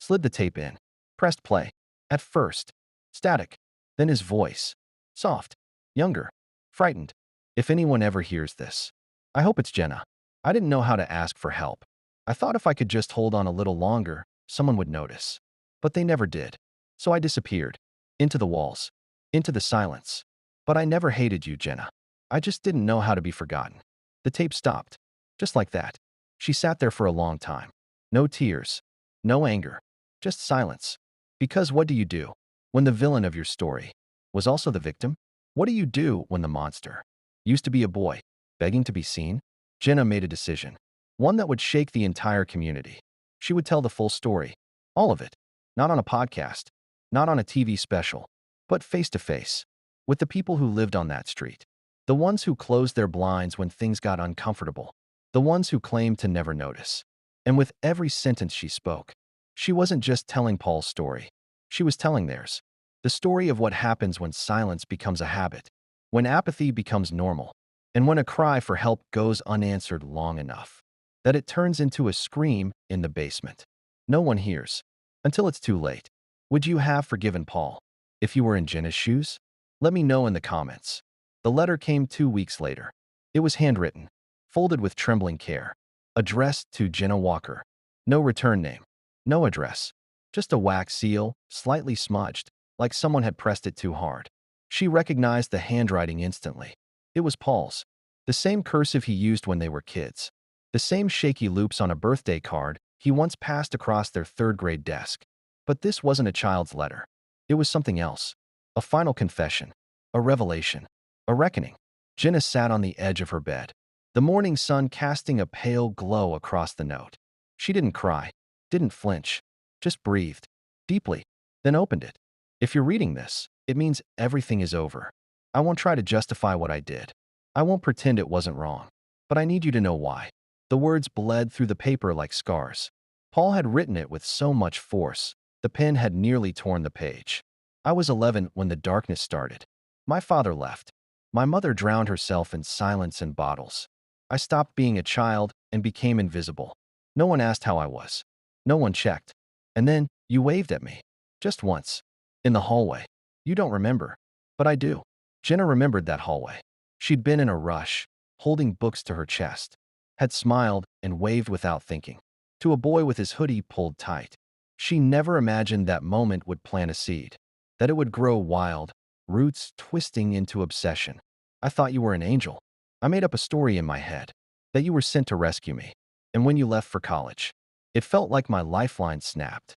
slid the tape in, pressed play. At first, static. Then his voice. Soft. Younger. Frightened. If anyone ever hears this, I hope it's Jenna. I didn't know how to ask for help. I thought if I could just hold on a little longer, someone would notice. But they never did. So I disappeared. Into the walls. Into the silence. But I never hated you, Jenna. I just didn't know how to be forgotten. The tape stopped. Just like that. She sat there for a long time. No tears. No anger. Just silence. Because what do you do when the villain of your story was also the victim? What do you do when the monster used to be a boy, begging to be seen? Jenna made a decision. One that would shake the entire community. She would tell the full story. All of it. Not on a podcast. Not on a TV special. But face to face. With the people who lived on that street. The ones who closed their blinds when things got uncomfortable. The ones who claimed to never notice. And with every sentence she spoke, she wasn't just telling Paul's story. She was telling theirs. The story of what happens when silence becomes a habit, when apathy becomes normal, and when a cry for help goes unanswered long enough that it turns into a scream in the basement. No one hears. Until it's too late. Would you have forgiven Paul if you were in Jenna's shoes? Let me know in the comments. The letter came 2 weeks later. It was handwritten, folded with trembling care, addressed to Jenna Walker. No return name. No address. Just a wax seal, slightly smudged, like someone had pressed it too hard. She recognized the handwriting instantly. It was Paul's. The same cursive he used when they were kids. The same shaky loops on a birthday card he once passed across their third-grade desk. But this wasn't a child's letter. It was something else. A final confession. A revelation. A reckoning. Jenna sat on the edge of her bed, the morning sun casting a pale glow across the note. She didn't cry, didn't flinch, just breathed deeply, then opened it. If you're reading this, it means everything is over. I won't try to justify what I did. I won't pretend it wasn't wrong. But I need you to know why. The words bled through the paper like scars. Paul had written it with so much force, the pen had nearly torn the page. I was 11 when the darkness started. My father left. My mother drowned herself in silence and bottles. I stopped being a child and became invisible. No one asked how I was. No one checked. And then you waved at me. Just once. In the hallway. You don't remember. But I do. Jenna remembered that hallway. She'd been in a rush, holding books to her chest, had smiled and waved without thinking, to a boy with his hoodie pulled tight. She never imagined that moment would plant a seed, that it would grow wild, roots twisting into obsession. I thought you were an angel. I made up a story in my head, that you were sent to rescue me. And when you left for college, it felt like my lifeline snapped.